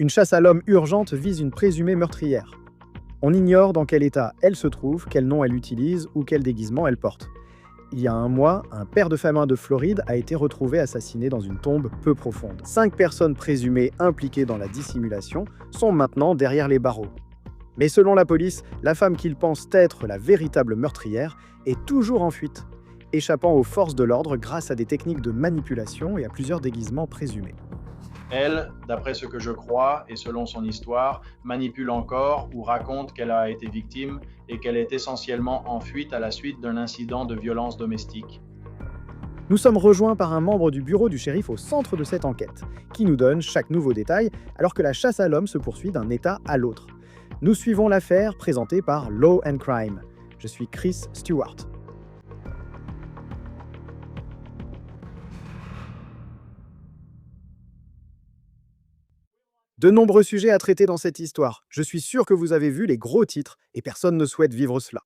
Une chasse à l'homme urgente vise une présumée meurtrière. On ignore dans quel état elle se trouve, quel nom elle utilise ou quel déguisement elle porte. Il y a un mois, un père de famille de Floride a été retrouvé assassiné dans une tombe peu profonde. 5 personnes présumées impliquées dans la dissimulation sont maintenant derrière les barreaux. Mais selon la police, la femme qu'ils pensent être la véritable meurtrière est toujours en fuite, échappant aux forces de l'ordre grâce à des techniques de manipulation et à plusieurs déguisements présumés. Elle, d'après ce que je crois et selon son histoire, manipule encore ou raconte qu'elle a été victime et qu'elle est essentiellement en fuite à la suite d'un incident de violence domestique. Nous sommes rejoints par un membre du bureau du shérif au centre de cette enquête, qui nous donne chaque nouveau détail alors que la chasse à l'homme se poursuit d'un état à l'autre. Nous suivons l'affaire présentée par Law and Crime. Je suis Chris Stewart. De nombreux sujets à traiter dans cette histoire. Je suis sûr que vous avez vu les gros titres et personne ne souhaite vivre cela.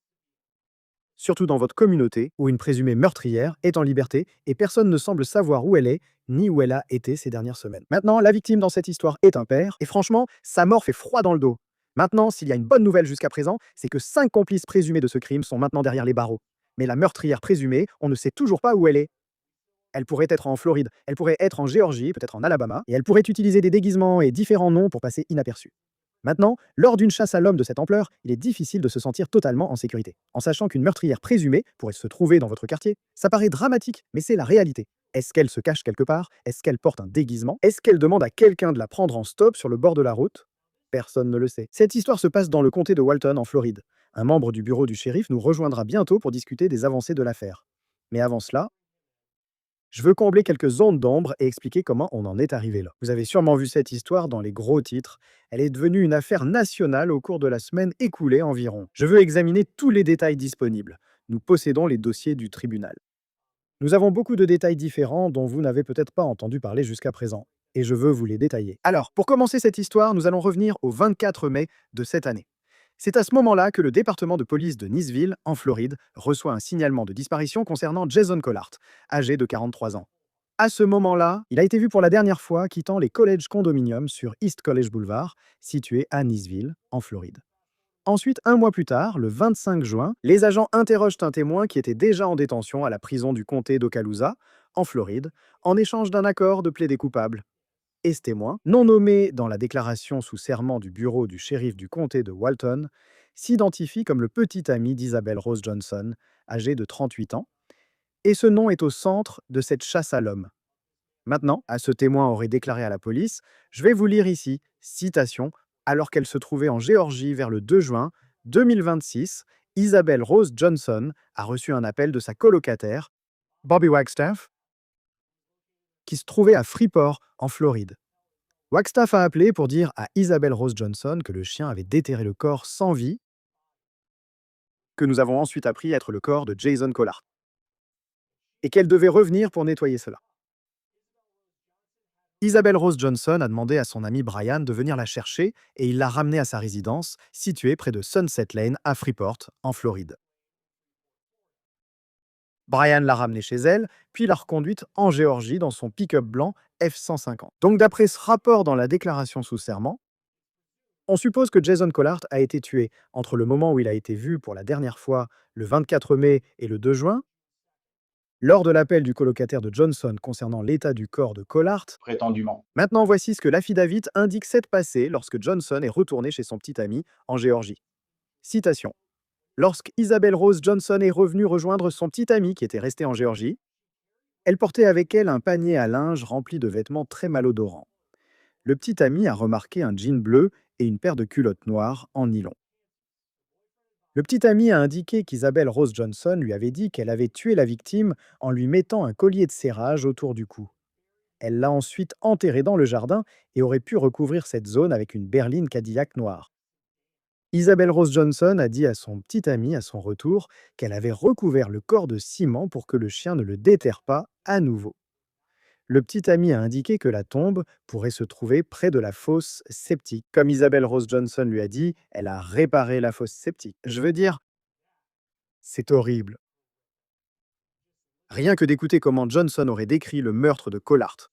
Surtout dans votre communauté, où une présumée meurtrière est en liberté et personne ne semble savoir où elle est, ni où elle a été ces dernières semaines. Maintenant, la victime dans cette histoire est un père, et franchement, sa mort fait froid dans le dos. Maintenant, s'il y a une bonne nouvelle jusqu'à présent, c'est que 5 complices présumés de ce crime sont maintenant derrière les barreaux. Mais la meurtrière présumée, on ne sait toujours pas où elle est. Elle pourrait être en Floride, elle pourrait être en Géorgie, peut-être en Alabama, et elle pourrait utiliser des déguisements et différents noms pour passer inaperçue. Maintenant, lors d'une chasse à l'homme de cette ampleur, il est difficile de se sentir totalement en sécurité. En sachant qu'une meurtrière présumée pourrait se trouver dans votre quartier, ça paraît dramatique, mais c'est la réalité. Est-ce qu'elle se cache quelque part? Est-ce qu'elle porte un déguisement? Est-ce qu'elle demande à quelqu'un de la prendre en stop sur le bord de la route? Personne ne le sait. Cette histoire se passe dans le comté de Walton, en Floride. Un membre du bureau du shérif nous rejoindra bientôt pour discuter des avancées de l'affaire. Mais avant cela, je veux combler quelques zones d'ombre et expliquer comment on en est arrivé là. Vous avez sûrement vu cette histoire dans les gros titres. Elle est devenue une affaire nationale au cours de la semaine écoulée environ. Je veux examiner tous les détails disponibles. Nous possédons les dossiers du tribunal. Nous avons beaucoup de détails différents dont vous n'avez peut-être pas entendu parler jusqu'à présent. Et je veux vous les détailler. Alors, pour commencer cette histoire, nous allons revenir au 24 mai de cette année. C'est à ce moment-là que le département de police de Niceville, en Floride, reçoit un signalement de disparition concernant Jason Collart, âgé de 43 ans. À ce moment-là, il a été vu pour la dernière fois quittant les College Condominiums sur East College Boulevard, situé à Niceville, en Floride. Ensuite, un mois plus tard, le 25 juin, les agents interrogent un témoin qui était déjà en détention à la prison du comté d'Okaloosa, en Floride, en échange d'un accord de plaider coupable. Et ce témoin, non nommé dans la déclaration sous serment du bureau du shérif du comté de Walton, s'identifie comme le petit ami d'Isabel Rose Johnson, âgé de 38 ans, et ce nom est au centre de cette chasse à l'homme. Maintenant, à ce témoin aurait déclaré à la police, je vais vous lire ici, citation, alors qu'elle se trouvait en Géorgie vers le 2 juin 2026, Isabel Rose Johnson a reçu un appel de sa colocataire, Bobby Wagstaff, qui se trouvait à Freeport, en Floride. Wagstaff a appelé pour dire à Isabel Rose Johnson que le chien avait déterré le corps sans vie, que nous avons ensuite appris être le corps de Jason Collart, et qu'elle devait revenir pour nettoyer cela. Isabel Rose Johnson a demandé à son ami Brian de venir la chercher et il l'a ramenée à sa résidence, située près de Sunset Lane à Freeport, en Floride. Brian l'a ramenée chez elle, puis l'a reconduite en Géorgie dans son pick-up blanc F-150. Donc d'après ce rapport dans la déclaration sous serment, on suppose que Jason Collart a été tué entre le moment où il a été vu pour la dernière fois, le 24 mai et le 2 juin, lors de l'appel du colocataire de Johnson concernant l'état du corps de Collart. Prétendument. Maintenant, voici ce que l'affidavit indique s'être passé lorsque Johnson est retourné chez son petit ami en Géorgie. Citation. Lorsque Isabel Rose Johnson est revenue rejoindre son petit ami qui était resté en Géorgie, elle portait avec elle un panier à linge rempli de vêtements très malodorants. Le petit ami a remarqué un jean bleu et une paire de culottes noires en nylon. Le petit ami a indiqué qu'Isabel Rose Johnson lui avait dit qu'elle avait tué la victime en lui mettant un collier de serrage autour du cou. Elle l'a ensuite enterré dans le jardin et aurait pu recouvrir cette zone avec une berline Cadillac noire. Isabel Rose Johnson a dit à son petit ami à son retour qu'elle avait recouvert le corps de ciment pour que le chien ne le déterre pas à nouveau. Le petit ami a indiqué que la tombe pourrait se trouver près de la fosse septique. Comme Isabel Rose Johnson lui a dit, elle a réparé la fosse septique. Je veux dire, c'est horrible. Rien que d'écouter comment Johnson aurait décrit le meurtre de Collart.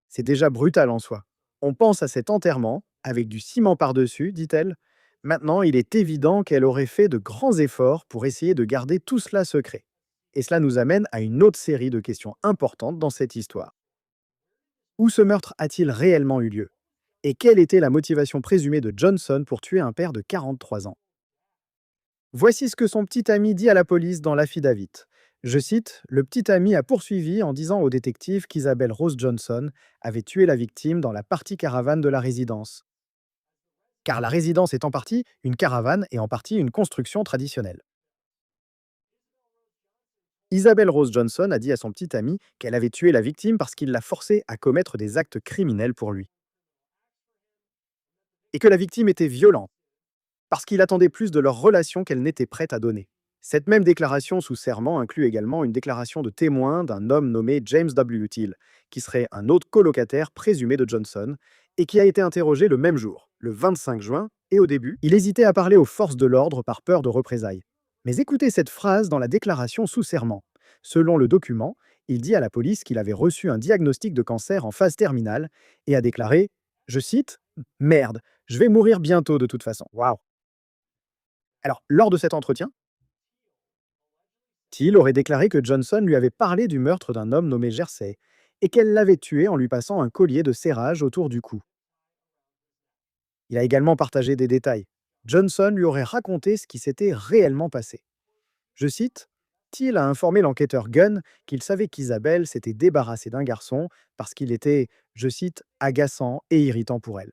C'est déjà brutal en soi. On pense à cet enterrement, avec du ciment par-dessus, dit-elle. Maintenant, il est évident qu'elle aurait fait de grands efforts pour essayer de garder tout cela secret. Et cela nous amène à une autre série de questions importantes dans cette histoire. Où ce meurtre a-t-il réellement eu lieu? Et quelle était la motivation présumée de Johnson pour tuer un père de 43 ans? Voici ce que son petit ami dit à la police dans l'affidavit. Je cite, le petit ami a poursuivi en disant au détective qu'Isabelle Rose Johnson avait tué la victime dans la partie caravane de la résidence. Car la résidence est en partie une caravane et en partie une construction traditionnelle. Isabelle Rose Johnson a dit à son petit ami qu'elle avait tué la victime parce qu'il l'a forcée à commettre des actes criminels pour lui. Et que la victime était violente, parce qu'il attendait plus de leur relation qu'elle n'était prête à donner. Cette même déclaration sous serment inclut également une déclaration de témoin d'un homme nommé James W. Till, qui serait un autre colocataire présumé de Johnson, et qui a été interrogé le même jour, le 25 juin, et au début, il hésitait à parler aux forces de l'ordre par peur de représailles. Mais écoutez cette phrase dans la déclaration sous serment. Selon le document, il dit à la police qu'il avait reçu un diagnostic de cancer en phase terminale et a déclaré, je cite, merde, je vais mourir bientôt de toute façon. Waouh! Alors, lors de cet entretien, Till aurait déclaré que Johnson lui avait parlé du meurtre d'un homme nommé Jersey et qu'elle l'avait tué en lui passant un collier de serrage autour du cou. Il a également partagé des détails. Johnson lui aurait raconté ce qui s'était réellement passé. Je cite, Till a informé l'enquêteur Gunn qu'il savait qu'Isabelle s'était débarrassée d'un garçon parce qu'il était, je cite, agaçant et irritant pour elle.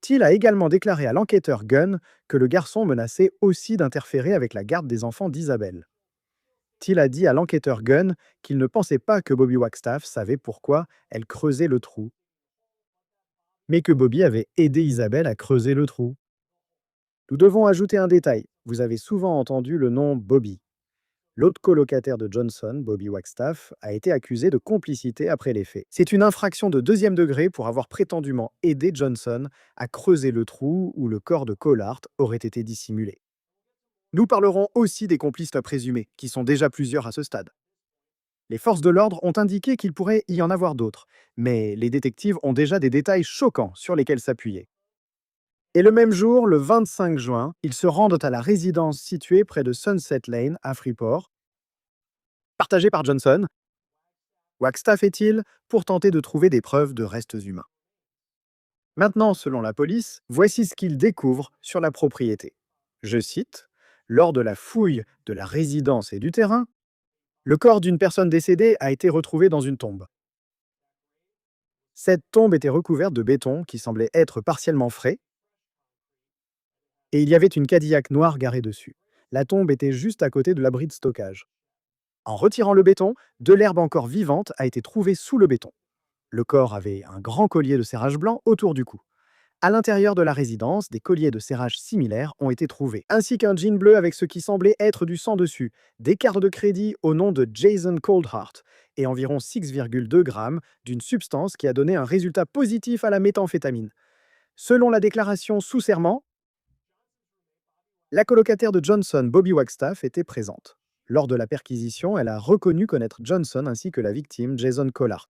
Till a également déclaré à l'enquêteur Gunn que le garçon menaçait aussi d'interférer avec la garde des enfants d'Isabelle. Till a dit à l'enquêteur Gunn qu'il ne pensait pas que Bobby Wagstaff savait pourquoi elle creusait le trou, mais que Bobby avait aidé Isabelle à creuser le trou. Nous devons ajouter un détail. Vous avez souvent entendu le nom Bobby. L'autre colocataire de Johnson, Bobby Wagstaff, a été accusé de complicité après les faits. C'est une infraction de deuxième degré pour avoir prétendument aidé Johnson à creuser le trou où le corps de Collard aurait été dissimulé. Nous parlerons aussi des complices présumés, qui sont déjà plusieurs à ce stade. Les forces de l'ordre ont indiqué qu'il pourrait y en avoir d'autres, mais les détectives ont déjà des détails choquants sur lesquels s'appuyer. Et le même jour, le 25 juin, ils se rendent à la résidence située près de Sunset Lane, à Freeport, partagée par Johnson, Wagstaff est-il, pour tenter de trouver des preuves de restes humains. Maintenant, selon la police, voici ce qu'ils découvrent sur la propriété. Je cite, lors de la fouille de la résidence et du terrain, le corps d'une personne décédée a été retrouvé dans une tombe. Cette tombe était recouverte de béton qui semblait être partiellement frais, et il y avait une Cadillac noire garée dessus. La tombe était juste à côté de l'abri de stockage. En retirant le béton, de l'herbe encore vivante a été trouvée sous le béton. Le corps avait un grand collier de serrage blanc autour du cou. À l'intérieur de la résidence, des colliers de serrage similaires ont été trouvés, ainsi qu'un jean bleu avec ce qui semblait être du sang dessus, des cartes de crédit au nom de Jason Coldheart et environ 6,2 grammes d'une substance qui a donné un résultat positif à la méthamphétamine. Selon la déclaration sous serment, la colocataire de Johnson, Bobby Wagstaff, était présente. Lors de la perquisition, elle a reconnu connaître Johnson ainsi que la victime, Jason Collard.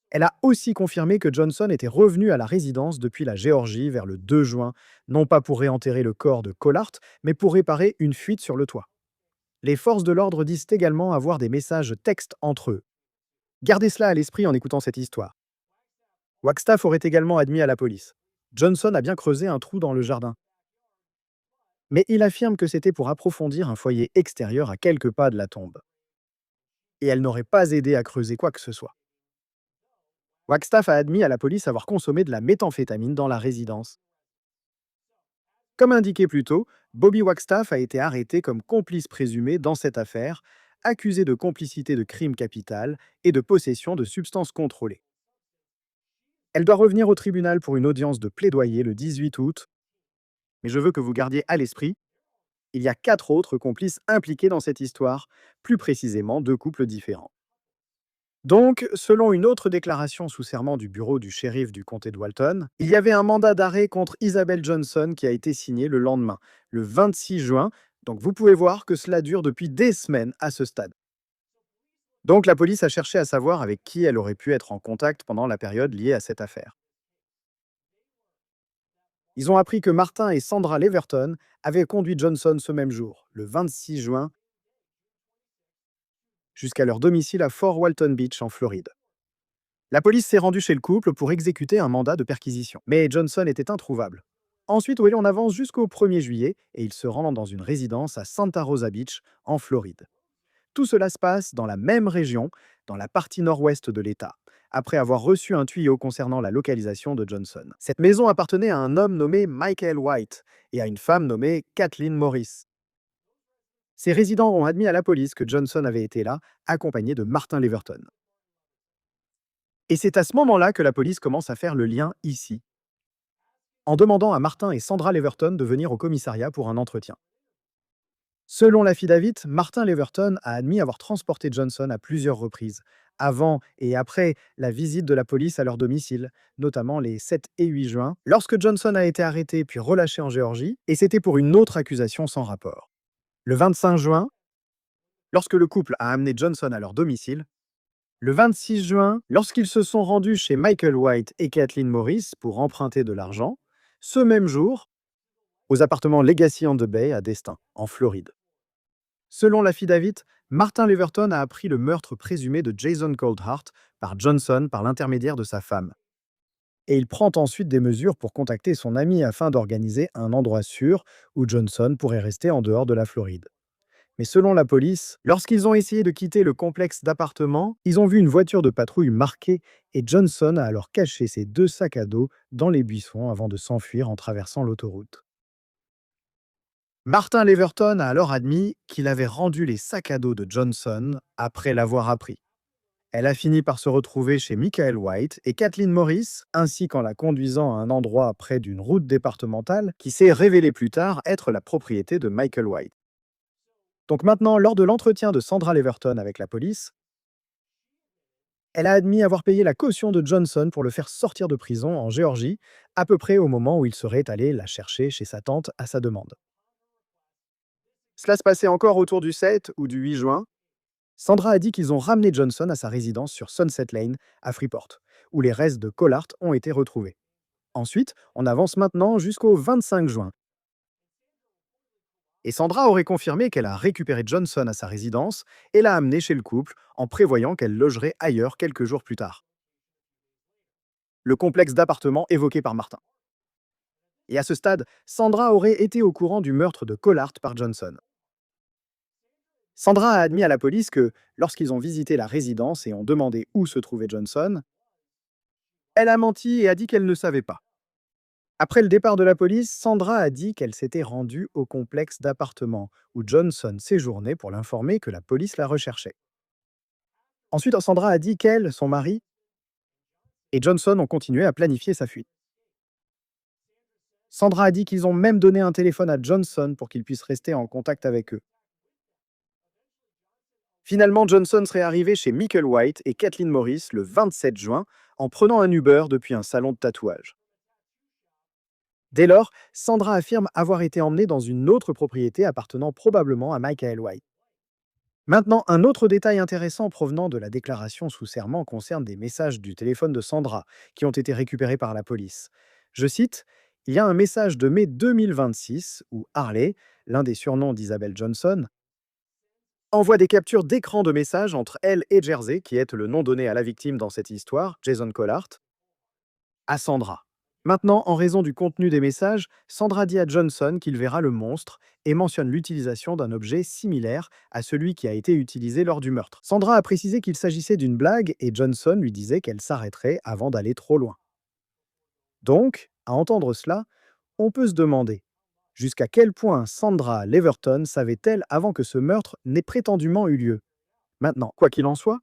Elle a aussi confirmé que Johnson était revenu à la résidence depuis la Géorgie vers le 2 juin, non pas pour réenterrer le corps de Collard, mais pour réparer une fuite sur le toit. Les forces de l'ordre disent également avoir des messages textes entre eux. Gardez cela à l'esprit en écoutant cette histoire. Wagstaff aurait également admis à la police. Johnson a bien creusé un trou dans le jardin. Mais il affirme que c'était pour approfondir un foyer extérieur à quelques pas de la tombe. Et elle n'aurait pas aidé à creuser quoi que ce soit. Wagstaff a admis à la police avoir consommé de la méthamphétamine dans la résidence. Comme indiqué plus tôt, Bobby Wagstaff a été arrêté comme complice présumé dans cette affaire, accusé de complicité de crime capital et de possession de substances contrôlées. Elle doit revenir au tribunal pour une audience de plaidoyer le 18 août, mais je veux que vous gardiez à l'esprit, il y a 4 autres complices impliqués dans cette histoire, plus précisément 2 couples différents. Donc, selon une autre déclaration sous serment du bureau du shérif du comté de Walton, il y avait un mandat d'arrêt contre Isabelle Johnson qui a été signé le lendemain, le 26 juin, donc vous pouvez voir que cela dure depuis des semaines à ce stade. Donc la police a cherché à savoir avec qui elle aurait pu être en contact pendant la période liée à cette affaire. Ils ont appris que Martin et Sandra Leverton avaient conduit Johnson ce même jour, le 26 juin, jusqu'à leur domicile à Fort Walton Beach, en Floride. La police s'est rendue chez le couple pour exécuter un mandat de perquisition. Mais Johnson était introuvable. Ensuite, oui, on avance jusqu'au 1er juillet et il se rend dans une résidence à Santa Rosa Beach, en Floride. Tout cela se passe dans la même région, dans la partie nord-ouest de l'État, après avoir reçu un tuyau concernant la localisation de Johnson. Cette maison appartenait à un homme nommé Michael White et à une femme nommée Kathleen Morris. Ces résidents ont admis à la police que Johnson avait été là, accompagné de Martin Leverton. Et c'est à ce moment-là que la police commence à faire le lien ici, en demandant à Martin et Sandra Leverton de venir au commissariat pour un entretien. Selon l'affidavit, Martin Leverton a admis avoir transporté Johnson à plusieurs reprises, avant et après la visite de la police à leur domicile, notamment les 7 et 8 juin, lorsque Johnson a été arrêté puis relâché en Géorgie, et c'était pour une autre accusation sans rapport. Le 25 juin, lorsque le couple a amené Johnson à leur domicile, le 26 juin, lorsqu'ils se sont rendus chez Michael White et Kathleen Morris pour emprunter de l'argent, ce même jour, aux appartements Legacy on the Bay à Destin, en Floride. Selon l'affidavit, Martin Leverton a appris le meurtre présumé de Jason Coldhart par Johnson par l'intermédiaire de sa femme. Et il prend ensuite des mesures pour contacter son ami afin d'organiser un endroit sûr où Johnson pourrait rester en dehors de la Floride. Mais selon la police, lorsqu'ils ont essayé de quitter le complexe d'appartements, ils ont vu une voiture de patrouille marquée et Johnson a alors caché ses 2 sacs à dos dans les buissons avant de s'enfuir en traversant l'autoroute. Martin Leverton a alors admis qu'il avait rendu les sacs à dos de Johnson après l'avoir appris. Elle a fini par se retrouver chez Michael White et Kathleen Morris, ainsi qu'en la conduisant à un endroit près d'une route départementale qui s'est révélé plus tard être la propriété de Michael White. Donc maintenant, lors de l'entretien de Sandra Leverton avec la police, elle a admis avoir payé la caution de Johnson pour le faire sortir de prison en Géorgie, à peu près au moment où il serait allé la chercher chez sa tante à sa demande. Cela se passait encore autour du 7 ou du 8 juin. Sandra a dit qu'ils ont ramené Johnson à sa résidence sur Sunset Lane, à Freeport, où les restes de Collart ont été retrouvés. Ensuite, on avance maintenant jusqu'au 25 juin. Et Sandra aurait confirmé qu'elle a récupéré Johnson à sa résidence et l'a amené chez le couple en prévoyant qu'elle logerait ailleurs quelques jours plus tard. Le complexe d'appartements évoqué par Martin. Et à ce stade, Sandra aurait été au courant du meurtre de Collart par Johnson. Sandra a admis à la police que, lorsqu'ils ont visité la résidence et ont demandé où se trouvait Johnson, elle a menti et a dit qu'elle ne savait pas. Après le départ de la police, Sandra a dit qu'elle s'était rendue au complexe d'appartements où Johnson séjournait pour l'informer que la police la recherchait. Ensuite, Sandra a dit qu'elle, son mari et Johnson ont continué à planifier sa fuite. Sandra a dit qu'ils ont même donné un téléphone à Johnson pour qu'il puisse rester en contact avec eux. Finalement, Johnson serait arrivé chez Michael White et Kathleen Morris le 27 juin en prenant un Uber depuis un salon de tatouage. Dès lors, Sandra affirme avoir été emmenée dans une autre propriété appartenant probablement à Michael White. Maintenant, un autre détail intéressant provenant de la déclaration sous serment concerne des messages du téléphone de Sandra qui ont été récupérés par la police. Je cite, « Il y a un message de mai 2026 où Harley, l'un des surnoms d'Isabelle Johnson, envoie des captures d'écran de messages entre elle et Jersey, qui est le nom donné à la victime dans cette histoire, Jason Collart, à Sandra. Maintenant, en raison du contenu des messages, Sandra dit à Johnson qu'il verra le monstre et mentionne l'utilisation d'un objet similaire à celui qui a été utilisé lors du meurtre. Sandra a précisé qu'il s'agissait d'une blague et Johnson lui disait qu'elle s'arrêterait avant d'aller trop loin. Donc, à entendre cela, on peut se demander jusqu'à quel point Sandra Leverton savait-elle avant que ce meurtre n'ait prétendument eu lieu. Maintenant, quoi qu'il en soit,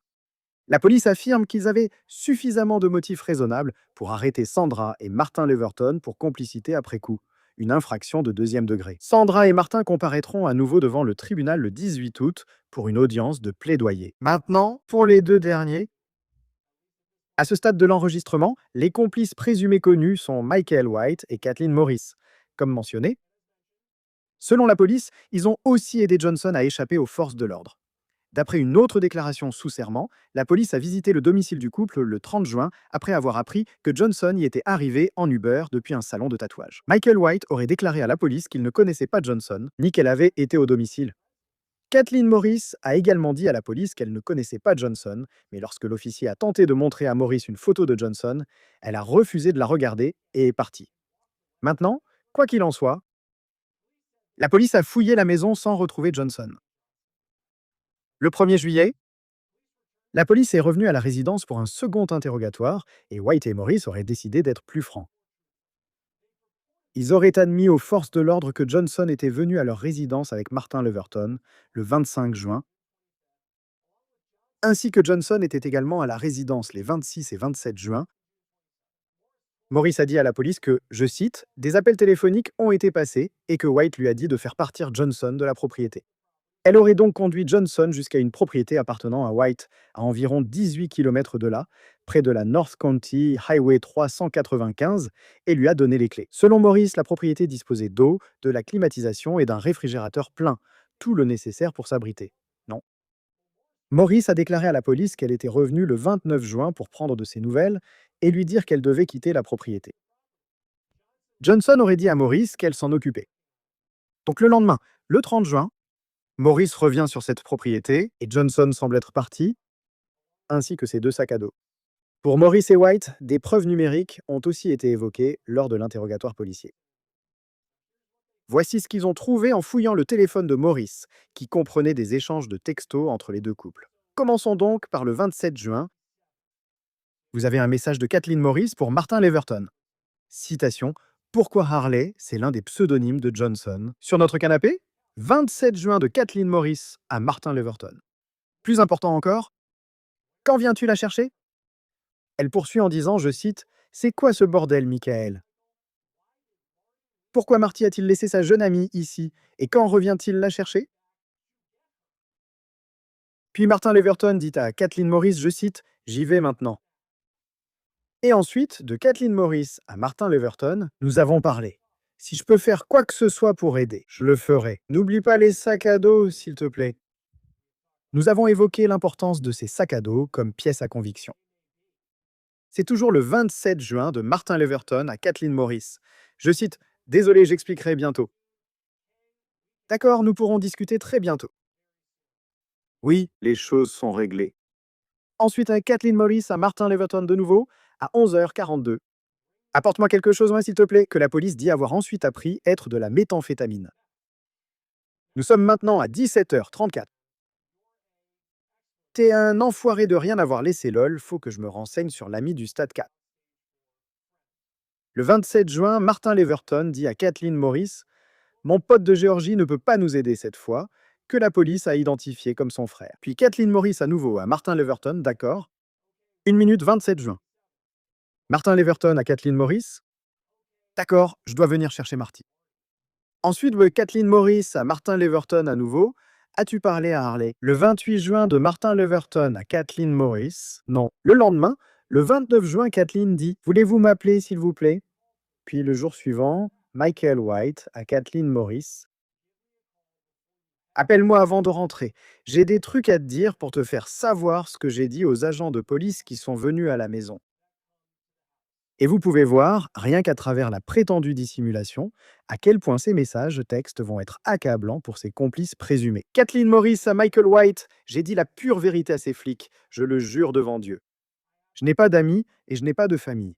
la police affirme qu'ils avaient suffisamment de motifs raisonnables pour arrêter Sandra et Martin Leverton pour complicité après coup, une infraction de 2e degré. Sandra et Martin comparaîtront à nouveau devant le tribunal le 18 août pour une audience de plaidoyer. Maintenant, pour les 2 derniers, à ce stade de l'enregistrement, les complices présumés connus sont Michael White et Kathleen Morris. Comme mentionné, selon la police, ils ont aussi aidé Johnson à échapper aux forces de l'ordre. D'après une autre déclaration sous serment, la police a visité le domicile du couple le 30 juin après avoir appris que Johnson y était arrivé en Uber depuis un salon de tatouage. Michael White aurait déclaré à la police qu'il ne connaissait pas Johnson, ni qu'elle avait été au domicile. Kathleen Morris a également dit à la police qu'elle ne connaissait pas Johnson, mais lorsque l'officier a tenté de montrer à Morris une photo de Johnson, elle a refusé de la regarder et est partie. Maintenant, quoi qu'il en soit, la police a fouillé la maison sans retrouver Johnson. Le 1er juillet, la police est revenue à la résidence pour un second interrogatoire et White et Morris auraient décidé d'être plus francs. Ils auraient admis aux forces de l'ordre que Johnson était venu à leur résidence avec Martin Leverton le 25 juin, ainsi que Johnson était également à la résidence les 26 et 27 juin. Morris a dit à la police que, je cite, « des appels téléphoniques ont été passés et que White lui a dit de faire partir Johnson de la propriété ». Elle aurait donc conduit Johnson jusqu'à une propriété appartenant à White, à environ 18 km de là, près de la North County Highway 395, et lui a donné les clés. Selon Morris, la propriété disposait d'eau, de la climatisation et d'un réfrigérateur plein, tout le nécessaire pour s'abriter. Non. Morris a déclaré à la police qu'elle était revenue le 29 juin pour prendre de ses nouvelles et lui dire qu'elle devait quitter la propriété. Johnson aurait dit à Morris qu'elle s'en occupait. Donc le lendemain, le 30 juin, Morris revient sur cette propriété et Johnson semble être parti, ainsi que ses 2 sacs à dos. Pour Morris et White, des preuves numériques ont aussi été évoquées lors de l'interrogatoire policier. Voici ce qu'ils ont trouvé en fouillant le téléphone de Morris, qui comprenait des échanges de textos entre les deux couples. Commençons donc par le 27 juin. Vous avez un message de Kathleen Morris pour Martin Leverton. Citation, « Pourquoi Harley, c'est l'un des pseudonymes de Johnson. Sur notre canapé ?» 27 juin de Kathleen Morris à Martin Leverton. Plus important encore, « Quand viens-tu la chercher ?» Elle poursuit en disant, je cite, « C'est quoi ce bordel, Michael ? Pourquoi Marty a-t-il laissé sa jeune amie ici et quand revient-il la chercher ?» Puis Martin Leverton dit à Kathleen Morris, je cite, « J'y vais maintenant. » Et ensuite, de Kathleen Morris à Martin Leverton, nous avons parlé. Si je peux faire quoi que ce soit pour aider, je le ferai. N'oublie pas les sacs à dos, s'il te plaît. Nous avons évoqué l'importance de ces sacs à dos comme pièce à conviction. C'est toujours le 27 juin de Martin Leverton à Kathleen Morris. Je cite, « Désolé, j'expliquerai bientôt. » D'accord, nous pourrons discuter très bientôt. Oui, les choses sont réglées. Ensuite, à Kathleen Morris à Martin Leverton de nouveau, à 11h42. Apporte-moi quelque chose, s'il te plaît, que la police dit avoir ensuite appris être de la méthamphétamine. Nous sommes maintenant à 17h34. T'es un enfoiré de rien avoir laissé lol, faut que je me renseigne sur l'ami du stade 4. Le 27 juin, Martin Leverton dit à Kathleen Morris « Mon pote de Géorgie ne peut pas nous aider cette fois, que la police a identifié comme son frère. » Puis Kathleen Morris à nouveau à Martin Leverton, d'accord. 1 minute 27 juin. Martin Leverton à Kathleen Morris. D'accord, je dois venir chercher Marty. Ensuite, Kathleen Morris à Martin Leverton à nouveau. As-tu parlé à Harley? Le 28 juin de Martin Leverton à Kathleen Morris. Non. Le lendemain, le 29 juin, Kathleen dit « Voulez-vous m'appeler, s'il vous plaît ?» Puis le jour suivant, Michael White à Kathleen Morris. « Appelle-moi avant de rentrer. J'ai des trucs à te dire pour te faire savoir ce que j'ai dit aux agents de police qui sont venus à la maison. » Et vous pouvez voir, rien qu'à travers la prétendue dissimulation, à quel point ces messages textes vont être accablants pour ses complices présumés. Kathleen Morris à Michael White, j'ai dit la pure vérité à ces flics, je le jure devant Dieu. Je n'ai pas d'amis et je n'ai pas de famille.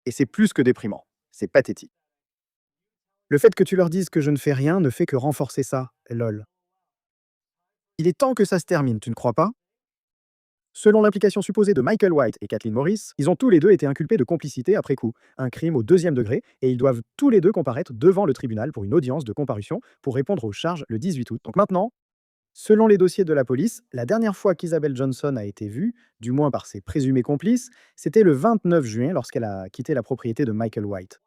Et c'est plus que déprimant, c'est pathétique. Le fait que tu leur dises que je ne fais rien ne fait que renforcer ça, lol. Il est temps que ça se termine, tu ne crois pas? Selon l'implication supposée de Michael White et Kathleen Morris, ils ont tous les deux été inculpés de complicité après coup, un crime au 2e degré, et ils doivent tous les deux comparaître devant le tribunal pour une audience de comparution pour répondre aux charges le 18 août. Donc maintenant, selon les dossiers de la police, la dernière fois qu'Isabel Johnson a été vue, du moins par ses présumés complices, c'était le 29 juin lorsqu'elle a quitté la propriété de Michael White.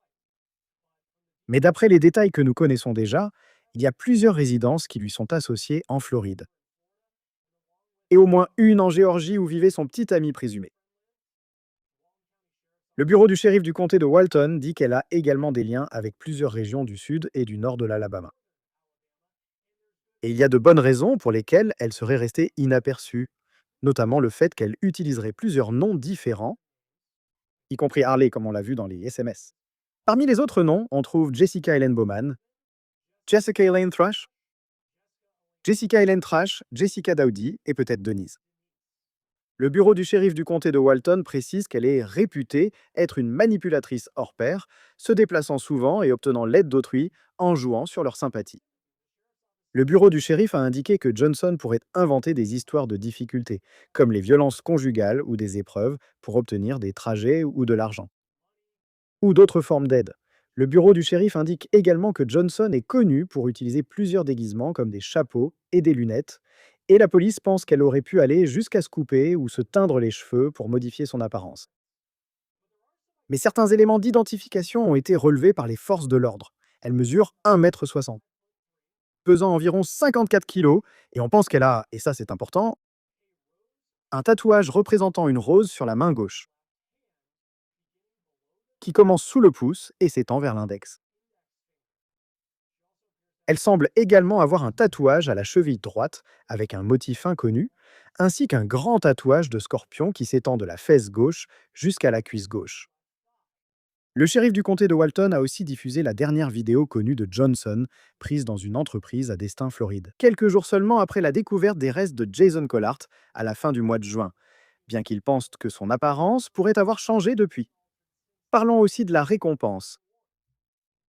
Mais d'après les détails que nous connaissons déjà, il y a plusieurs résidences qui lui sont associées en Floride. Et au moins une en Géorgie où vivait son petit ami présumé. Le bureau du shérif du comté de Walton dit qu'elle a également des liens avec plusieurs régions du sud et du nord de l'Alabama. Et il y a de bonnes raisons pour lesquelles elle serait restée inaperçue, notamment le fait qu'elle utiliserait plusieurs noms différents, y compris Harley comme on l'a vu dans les SMS. Parmi les autres noms, on trouve Jessica Ellen Bowman, Jessica Elaine Thrash, Jessica Ellen Trash, Jessica Dowdy et peut-être Denise. Le bureau du shérif du comté de Walton précise qu'elle est réputée être une manipulatrice hors pair, se déplaçant souvent et obtenant l'aide d'autrui en jouant sur leur sympathie. Le bureau du shérif a indiqué que Johnson pourrait inventer des histoires de difficultés, comme les violences conjugales ou des épreuves, pour obtenir des trajets ou de l'argent. Ou d'autres formes d'aide. Le bureau du shérif indique également que Johnson est connu pour utiliser plusieurs déguisements comme des chapeaux et des lunettes, et la police pense qu'elle aurait pu aller jusqu'à se couper ou se teindre les cheveux pour modifier son apparence. Mais certains éléments d'identification ont été relevés par les forces de l'ordre. Elle mesure 1,60 m, pesant environ 54 kilos, et on pense qu'elle a, et ça c'est important, un tatouage représentant une rose sur la main gauche, qui commence sous le pouce et s'étend vers l'index. Elle semble également avoir un tatouage à la cheville droite avec un motif inconnu, ainsi qu'un grand tatouage de scorpion qui s'étend de la fesse gauche jusqu'à la cuisse gauche. Le shérif du comté de Walton a aussi diffusé la dernière vidéo connue de Johnson, prise dans une entreprise à Destin, Floride, quelques jours seulement après la découverte des restes de Jason Collart à la fin du mois de juin, bien qu'il pense que son apparence pourrait avoir changé depuis. Parlons aussi de la récompense,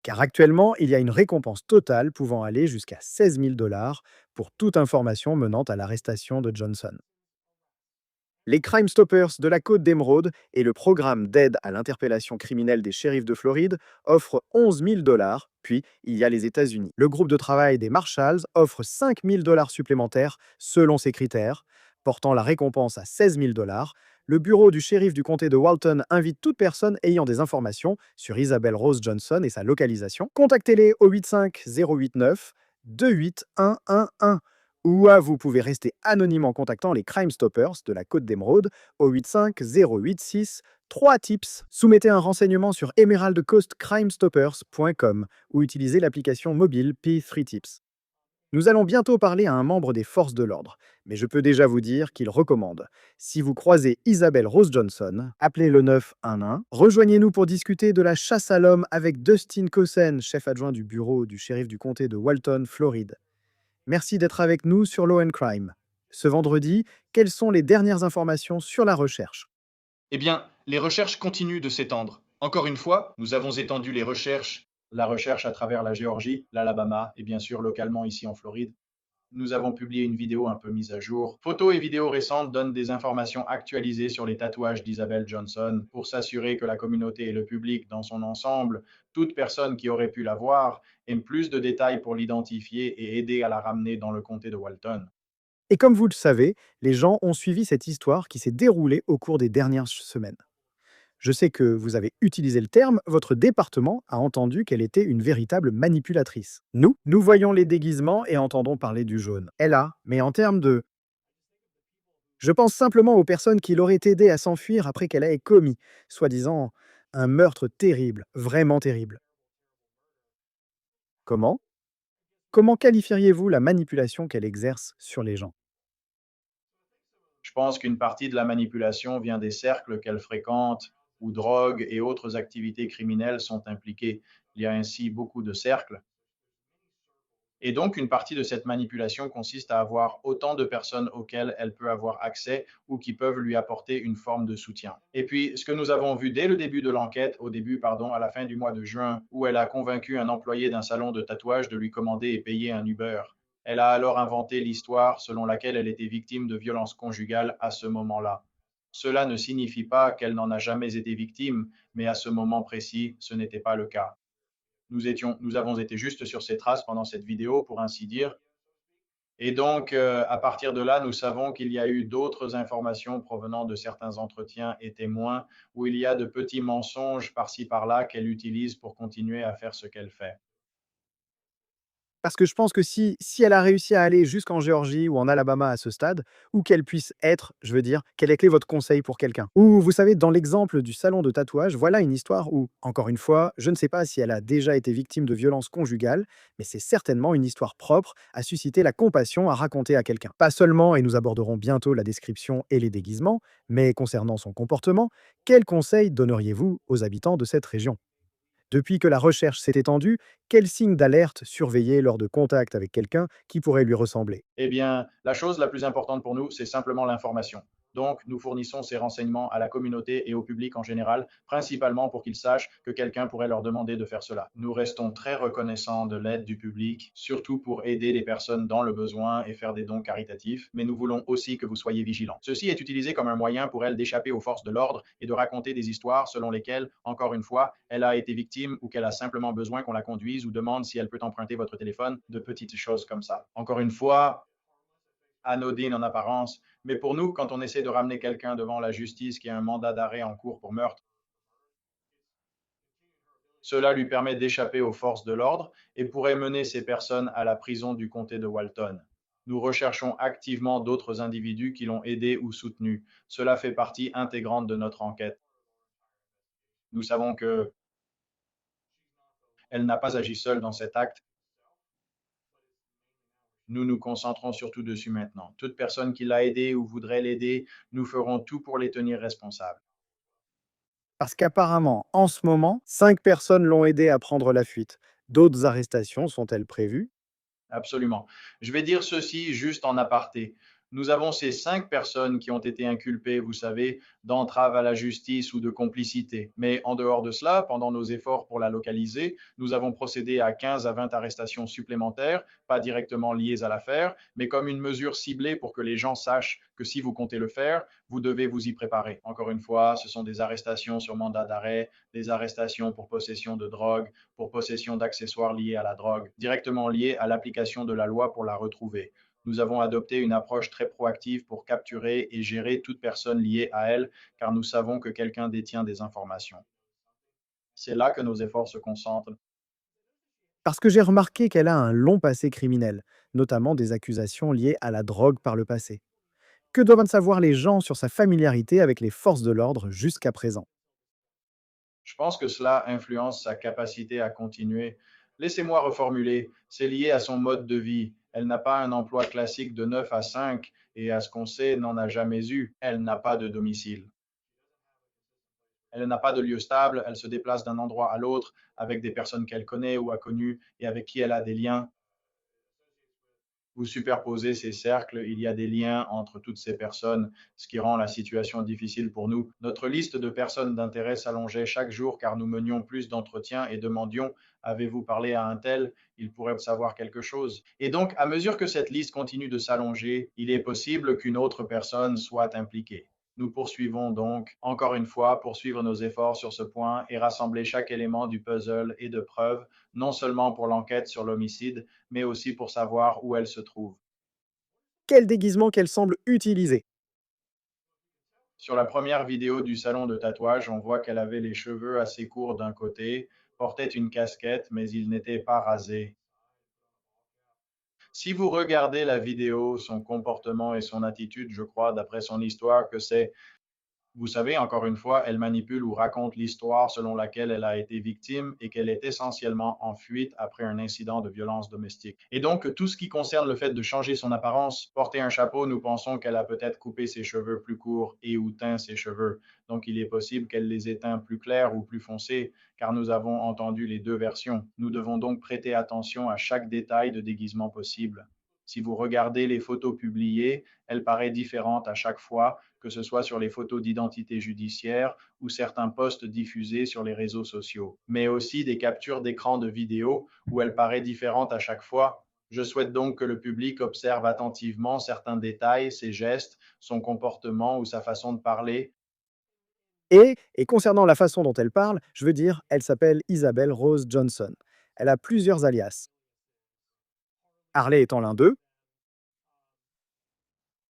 car actuellement, il y a une récompense totale pouvant aller jusqu'à 16 000 $ pour toute information menant à l'arrestation de Johnson. Les Crime Stoppers de la Côte d'Émeraude et le programme d'aide à l'interpellation criminelle des shérifs de Floride offrent 11 000 $, puis il y a les États-Unis. Le groupe de travail des Marshalls offre 5 000 $ supplémentaires selon ses critères, portant la récompense à 16 000 $. Le bureau du shérif du comté de Walton invite toute personne ayant des informations sur Isabel Rose Johnson et sa localisation. Contactez-les au 85 089 28111 ou vous pouvez rester anonyme en contactant les Crime Stoppers de la Côte d'Émeraude au 85 086 3 tips. Soumettez un renseignement sur emeraldcoastcrimestoppers.com ou utilisez l'application mobile P3 Tips. Nous allons bientôt parler à un membre des forces de l'ordre, mais je peux déjà vous dire qu'il recommande. Si vous croisez Isabel Rose Johnson, appelez le 911. Rejoignez-nous pour discuter de la chasse à l'homme avec Dustin Cossen, chef adjoint du bureau du shérif du comté de Walton, Floride. Merci d'être avec nous sur Law and Crime. Ce vendredi, quelles sont les dernières informations sur la recherche? Eh bien, les recherches continuent de s'étendre. Encore une fois, nous avons étendu la recherche à travers la Géorgie, l'Alabama et bien sûr localement ici en Floride. Nous avons publié une vidéo un peu mise à jour. Photos et vidéos récentes donnent des informations actualisées sur les tatouages d'Isabel Johnson pour s'assurer que la communauté et le public dans son ensemble, toute personne qui aurait pu la voir, aient plus de détails pour l'identifier et aider à la ramener dans le comté de Walton. Et comme vous le savez, les gens ont suivi cette histoire qui s'est déroulée au cours des dernières semaines. Je sais que vous avez utilisé le terme, votre département a entendu qu'elle était une véritable manipulatrice. Nous voyons les déguisements et entendons parler du jaune. Elle a, mais en termes de... Je pense simplement aux personnes qui l'auraient aidé à s'enfuir après qu'elle ait commis, soi-disant, un meurtre terrible, vraiment terrible. Comment? Comment qualifieriez-vous la manipulation qu'elle exerce sur les gens? Je pense qu'une partie de la manipulation vient des cercles qu'elle fréquente où drogue et autres activités criminelles sont impliquées. Il y a ainsi beaucoup de cercles. Et donc, une partie de cette manipulation consiste à avoir autant de personnes auxquelles elle peut avoir accès ou qui peuvent lui apporter une forme de soutien. Et puis, ce que nous avons vu dès le début de l'enquête, à la fin du mois de juin, où elle a convaincu un employé d'un salon de tatouage de lui commander et payer un Uber. Elle a alors inventé l'histoire selon laquelle elle était victime de violences conjugales à ce moment-là. Cela ne signifie pas qu'elle n'en a jamais été victime, mais à ce moment précis, ce n'était pas le cas. Nous avons été juste sur ses traces pendant cette vidéo, pour ainsi dire. Et donc, à partir de là, nous savons qu'il y a eu d'autres informations provenant de certains entretiens et témoins où il y a de petits mensonges par-ci par-là qu'elle utilise pour continuer à faire ce qu'elle fait. Parce que je pense que si elle a réussi à aller jusqu'en Géorgie ou en Alabama à ce stade, ou qu'elle puisse être, je veux dire, quel est votre conseil pour quelqu'un? Ou vous savez, dans l'exemple du salon de tatouage, voilà une histoire où, encore une fois, je ne sais pas si elle a déjà été victime de violences conjugales, mais c'est certainement une histoire propre à susciter la compassion à raconter à quelqu'un. Pas seulement, et nous aborderons bientôt la description et les déguisements, mais concernant son comportement, quels conseils donneriez-vous aux habitants de cette région? Depuis que la recherche s'est étendue, quels signes d'alerte surveiller lors de contact avec quelqu'un qui pourrait lui ressembler? Eh bien, la chose la plus importante pour nous, c'est simplement l'information. Donc, nous fournissons ces renseignements à la communauté et au public en général, principalement pour qu'ils sachent que quelqu'un pourrait leur demander de faire cela. Nous restons très reconnaissants de l'aide du public, surtout pour aider les personnes dans le besoin et faire des dons caritatifs, mais nous voulons aussi que vous soyez vigilants. Ceci est utilisé comme un moyen pour elle d'échapper aux forces de l'ordre et de raconter des histoires selon lesquelles, encore une fois, elle a été victime ou qu'elle a simplement besoin qu'on la conduise ou demande si elle peut emprunter votre téléphone, de petites choses comme ça. Encore une fois, anodine en apparence, mais pour nous, quand on essaie de ramener quelqu'un devant la justice qui a un mandat d'arrêt en cours pour meurtre, cela lui permet d'échapper aux forces de l'ordre et pourrait mener ces personnes à la prison du comté de Walton. Nous recherchons activement d'autres individus qui l'ont aidé ou soutenu. Cela fait partie intégrante de notre enquête. Nous savons qu'elle n'a pas agi seule dans cet acte. Nous nous concentrons surtout dessus maintenant. Toute personne qui l'a aidé ou voudrait l'aider, nous ferons tout pour les tenir responsables. Parce qu'apparemment, en ce moment, 5 personnes l'ont aidé à prendre la fuite. D'autres arrestations sont-elles prévues? Absolument. Je vais dire ceci juste en aparté. Nous avons ces 5 personnes qui ont été inculpées, vous savez, d'entrave à la justice ou de complicité. Mais en dehors de cela, pendant nos efforts pour la localiser, nous avons procédé à 15 à 20 arrestations supplémentaires, pas directement liées à l'affaire, mais comme une mesure ciblée pour que les gens sachent que si vous comptez le faire, vous devez vous y préparer. Encore une fois, ce sont des arrestations sur mandat d'arrêt, des arrestations pour possession de drogue, pour possession d'accessoires liés à la drogue, directement liés à l'application de la loi pour la retrouver. Nous avons adopté une approche très proactive pour capturer et gérer toute personne liée à elle, car nous savons que quelqu'un détient des informations. C'est là que nos efforts se concentrent. Parce que j'ai remarqué qu'elle a un long passé criminel, notamment des accusations liées à la drogue par le passé. Que doivent savoir les gens sur sa familiarité avec les forces de l'ordre jusqu'à présent? Je pense que cela influence sa capacité à continuer. Laissez-moi reformuler. C'est lié à son mode de vie. Elle n'a pas un emploi classique de 9 à 5 et à ce qu'on sait, n'en a jamais eu. Elle n'a pas de domicile. Elle n'a pas de lieu stable, elle se déplace d'un endroit à l'autre avec des personnes qu'elle connaît ou a connues et avec qui elle a des liens. Vous superposez ces cercles, il y a des liens entre toutes ces personnes, ce qui rend la situation difficile pour nous. Notre liste de personnes d'intérêt s'allongeait chaque jour car nous menions plus d'entretiens et demandions: avez-vous parlé à un tel? Il pourrait savoir quelque chose. Et donc, à mesure que cette liste continue de s'allonger, il est possible qu'une autre personne soit impliquée. Nous poursuivons donc, encore une fois, poursuivre nos efforts sur ce point et rassembler chaque élément du puzzle et de preuves, non seulement pour l'enquête sur l'homicide, mais aussi pour savoir où elle se trouve. Quel déguisement qu'elle semble utiliser? Sur la première vidéo du salon de tatouage, on voit qu'elle avait les cheveux assez courts d'un côté, portait une casquette, mais il n'était pas rasé. Si vous regardez la vidéo, son comportement et son attitude, je crois, d'après son histoire, que c'est, vous savez, encore une fois, elle manipule ou raconte l'histoire selon laquelle elle a été victime et qu'elle est essentiellement en fuite après un incident de violence domestique. Et donc, tout ce qui concerne le fait de changer son apparence, porter un chapeau, nous pensons qu'elle a peut-être coupé ses cheveux plus courts et ou teint ses cheveux. Donc, il est possible qu'elle les ait teints plus clairs ou plus foncés, car nous avons entendu les deux versions. Nous devons donc prêter attention à chaque détail de déguisement possible. Si vous regardez les photos publiées, elle paraît différente à chaque fois, que ce soit sur les photos d'identité judiciaire ou certains posts diffusés sur les réseaux sociaux, mais aussi des captures d'écran de vidéo où elle paraît différente à chaque fois. Je souhaite donc que le public observe attentivement certains détails, ses gestes, son comportement ou sa façon de parler. Et concernant la façon dont elle parle, je veux dire, elle s'appelle Isabelle Rose Johnson. Elle a plusieurs alias. Harley étant l'un d'eux,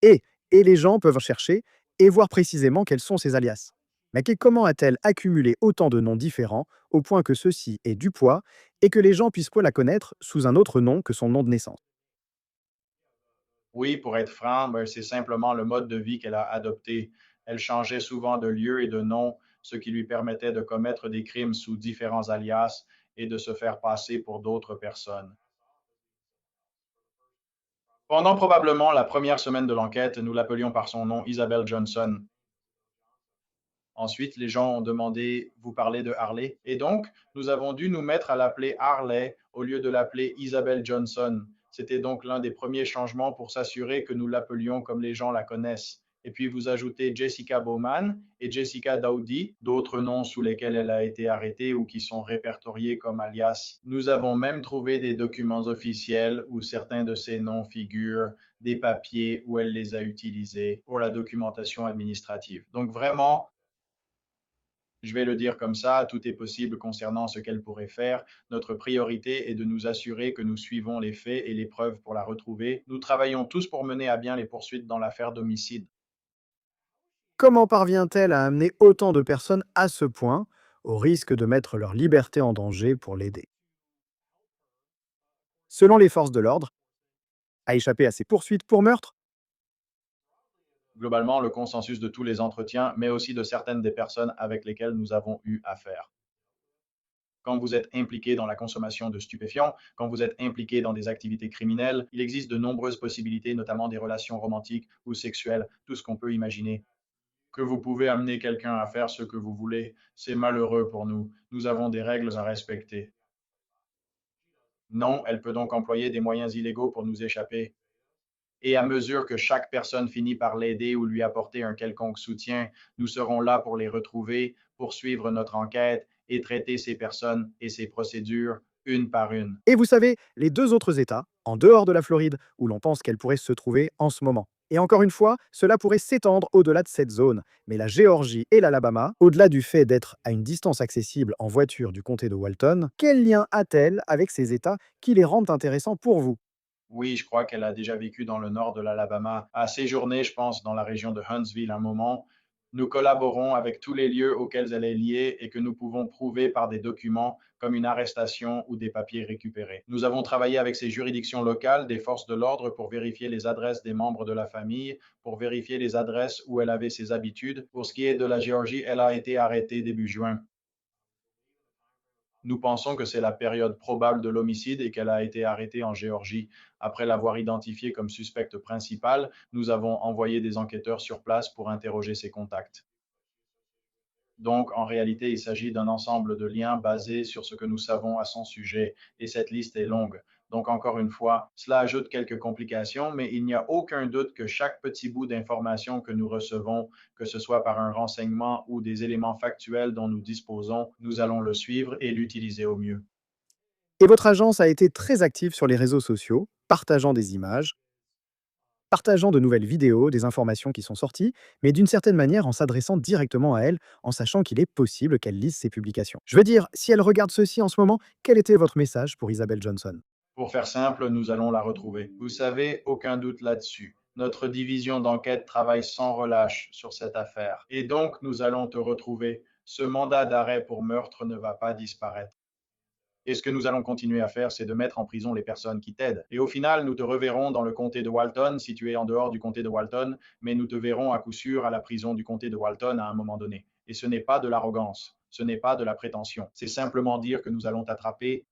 et, et les gens peuvent chercher et voir précisément quels sont ses alias. Mais comment a-t-elle accumulé autant de noms différents au point que ceux-ci aient du poids et que les gens puissent la connaître sous un autre nom que son nom de naissance? Oui, pour être franc, ben, c'est simplement le mode de vie qu'elle a adopté. Elle changeait souvent de lieu et de nom, ce qui lui permettait de commettre des crimes sous différents alias et de se faire passer pour d'autres personnes. Pendant probablement la première semaine de l'enquête, nous l'appelions par son nom Isabel Johnson. Ensuite, les gens ont demandé, vous parlez de Harley? Et donc, nous avons dû nous mettre à l'appeler Harley au lieu de l'appeler Isabel Johnson. C'était donc l'un des premiers changements pour s'assurer que nous l'appelions comme les gens la connaissent. Et puis, vous ajoutez Jessica Bowman et Jessica Dowdy, d'autres noms sous lesquels elle a été arrêtée ou qui sont répertoriés comme alias. Nous avons même trouvé des documents officiels où certains de ces noms figurent, des papiers où elle les a utilisés pour la documentation administrative. Donc, vraiment, je vais le dire comme ça, tout est possible concernant ce qu'elle pourrait faire. Notre priorité est de nous assurer que nous suivons les faits et les preuves pour la retrouver. Nous travaillons tous pour mener à bien les poursuites dans l'affaire d'homicide. Comment parvient-elle à amener autant de personnes à ce point, au risque de mettre leur liberté en danger pour l'aider? Selon les forces de l'ordre, a échappé à ses poursuites pour meurtre? Globalement, le consensus de tous les entretiens, mais aussi de certaines des personnes avec lesquelles nous avons eu affaire. Quand vous êtes impliqué dans la consommation de stupéfiants, quand vous êtes impliqué dans des activités criminelles, il existe de nombreuses possibilités, notamment des relations romantiques ou sexuelles, tout ce qu'on peut imaginer. Que vous pouvez amener quelqu'un à faire ce que vous voulez, c'est malheureux pour nous. Nous avons des règles à respecter. Non, elle peut donc employer des moyens illégaux pour nous échapper. Et à mesure que chaque personne finit par l'aider ou lui apporter un quelconque soutien, nous serons là pour les retrouver, poursuivre notre enquête et traiter ces personnes et ces procédures une par une. Et vous savez, les deux autres États, en dehors de la Floride, où l'on pense qu'elle pourrait se trouver en ce moment. Et encore une fois, cela pourrait s'étendre au-delà de cette zone. Mais la Géorgie et l'Alabama, au-delà du fait d'être à une distance accessible en voiture du comté de Walton, quel lien a-t-elle avec ces États qui les rendent intéressants pour vous? Oui, je crois qu'elle a déjà vécu dans le nord de l'Alabama, a séjourné, je pense, dans la région de Huntsville un moment. Nous collaborons avec tous les lieux auxquels elle est liée et que nous pouvons prouver par des documents comme une arrestation ou des papiers récupérés. Nous avons travaillé avec ces juridictions locales, des forces de l'ordre pour vérifier les adresses des membres de la famille, pour vérifier les adresses où elle avait ses habitudes. Pour ce qui est de la Géorgie, elle a été arrêtée début juin. Nous pensons que c'est la période probable de l'homicide et qu'elle a été arrêtée en Géorgie. Après l'avoir identifiée comme suspecte principale, nous avons envoyé des enquêteurs sur place pour interroger ses contacts. Donc, en réalité, il s'agit d'un ensemble de liens basés sur ce que nous savons à son sujet, et cette liste est longue. Donc, encore une fois, cela ajoute quelques complications, mais il n'y a aucun doute que chaque petit bout d'information que nous recevons, que ce soit par un renseignement ou des éléments factuels dont nous disposons, nous allons le suivre et l'utiliser au mieux. Et votre agence a été très active sur les réseaux sociaux, partageant des images, partageant de nouvelles vidéos, des informations qui sont sorties, mais d'une certaine manière en s'adressant directement à elle, en sachant qu'il est possible qu'elle lise ses publications. Je veux dire, si elle regarde ceci en ce moment, quel était votre message pour Isabelle Johnson? Pour faire simple, nous allons la retrouver. Vous savez, aucun doute là-dessus. Notre division d'enquête travaille sans relâche sur cette affaire. Et donc, nous allons te retrouver. Ce mandat d'arrêt pour meurtre ne va pas disparaître. Et ce que nous allons continuer à faire, c'est de mettre en prison les personnes qui t'aident. Et au final, nous te reverrons dans le comté de Walton, situé en dehors du comté de Walton, mais nous te verrons à coup sûr à la prison du comté de Walton à un moment donné. Et ce n'est pas de l'arrogance, ce n'est pas de la prétention. C'est simplement dire que nous allons t'attraper.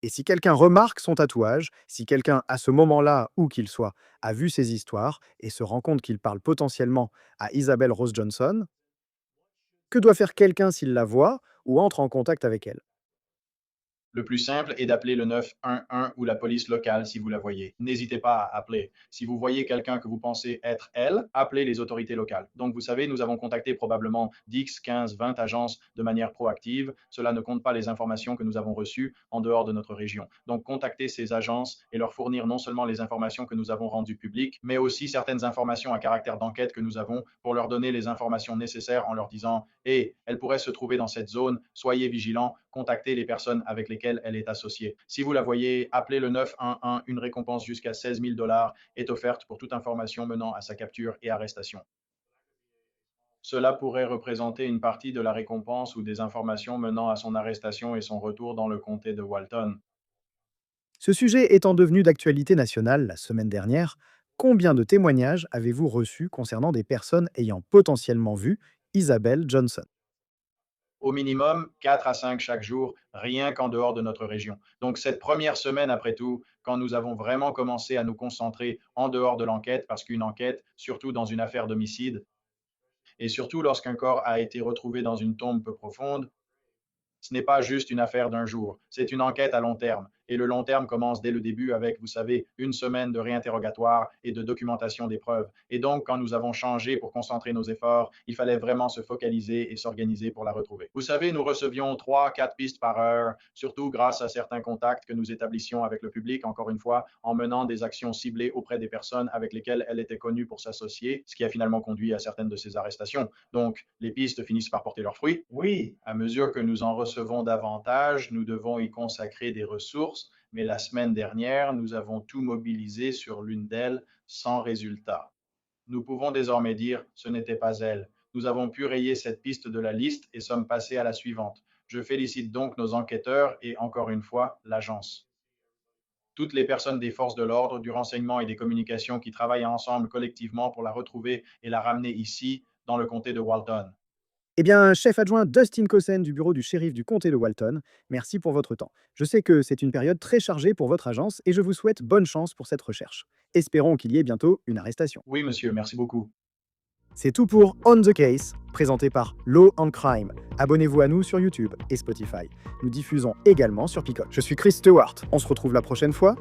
Et si quelqu'un remarque son tatouage, si quelqu'un, à ce moment-là, où qu'il soit, a vu ces histoires et se rend compte qu'il parle potentiellement à Isabelle Rose Johnson, que doit faire quelqu'un s'il la voit ou entre en contact avec elle? Le plus simple est d'appeler le 911 ou la police locale si vous la voyez. N'hésitez pas à appeler. Si vous voyez quelqu'un que vous pensez être elle, appelez les autorités locales. Donc, vous savez, nous avons contacté probablement 10, 15, 20 agences de manière proactive. Cela ne compte pas les informations que nous avons reçues en dehors de notre région. Donc, contactez ces agences et leur fournir non seulement les informations que nous avons rendues publiques, mais aussi certaines informations à caractère d'enquête que nous avons pour leur donner les informations nécessaires en leur disant, hey, elle pourrait se trouver dans cette zone, soyez vigilants, contactez les personnes avec lesquelles elle est associée. Si vous la voyez, appelez le 911. Une récompense jusqu'à 16 000 dollars est offerte pour toute information menant à sa capture et arrestation. Cela pourrait représenter une partie de la récompense ou des informations menant à son arrestation et son retour dans le comté de Walton. Ce sujet étant devenu d'actualité nationale la semaine dernière, combien de témoignages avez-vous reçus concernant des personnes ayant potentiellement vu Isabel Johnson? Au minimum 4 à 5 chaque jour, rien qu'en dehors de notre région. Donc cette première semaine, après tout, quand nous avons vraiment commencé à nous concentrer en dehors de l'enquête, parce qu'une enquête, surtout dans une affaire d'homicide, et surtout lorsqu'un corps a été retrouvé dans une tombe peu profonde, ce n'est pas juste une affaire d'un jour, c'est une enquête à long terme. Et le long terme commence dès le début avec, vous savez, une semaine de réinterrogatoire et de documentation des preuves. Et donc, quand nous avons changé pour concentrer nos efforts, il fallait vraiment se focaliser et s'organiser pour la retrouver. Vous savez, nous recevions 3, 4 pistes par heure, surtout grâce à certains contacts que nous établissions avec le public, encore une fois, en menant des actions ciblées auprès des personnes avec lesquelles elle était connue pour s'associer, ce qui a finalement conduit à certaines de ces arrestations. Donc, les pistes finissent par porter leurs fruits. Oui, à mesure que nous en recevons davantage, nous devons y consacrer des ressources, mais la semaine dernière, nous avons tout mobilisé sur l'une d'elles sans résultat. Nous pouvons désormais dire ce n'était pas elle. Nous avons pu rayer cette piste de la liste et sommes passés à la suivante. Je félicite donc nos enquêteurs et encore une fois l'agence. Toutes les personnes des forces de l'ordre, du renseignement et des communications qui travaillent ensemble collectivement pour la retrouver et la ramener ici, dans le comté de Walton. Eh bien, chef adjoint Dustin Cossen du bureau du shérif du comté de Walton, merci pour votre temps. Je sais que c'est une période très chargée pour votre agence et je vous souhaite bonne chance pour cette recherche. Espérons qu'il y ait bientôt une arrestation. Oui, monsieur, merci beaucoup. C'est tout pour On the Case, présenté par Law and Crime. Abonnez-vous à nous sur YouTube et Spotify. Nous diffusons également sur Peacock. Je suis Chris Stewart. On se retrouve la prochaine fois.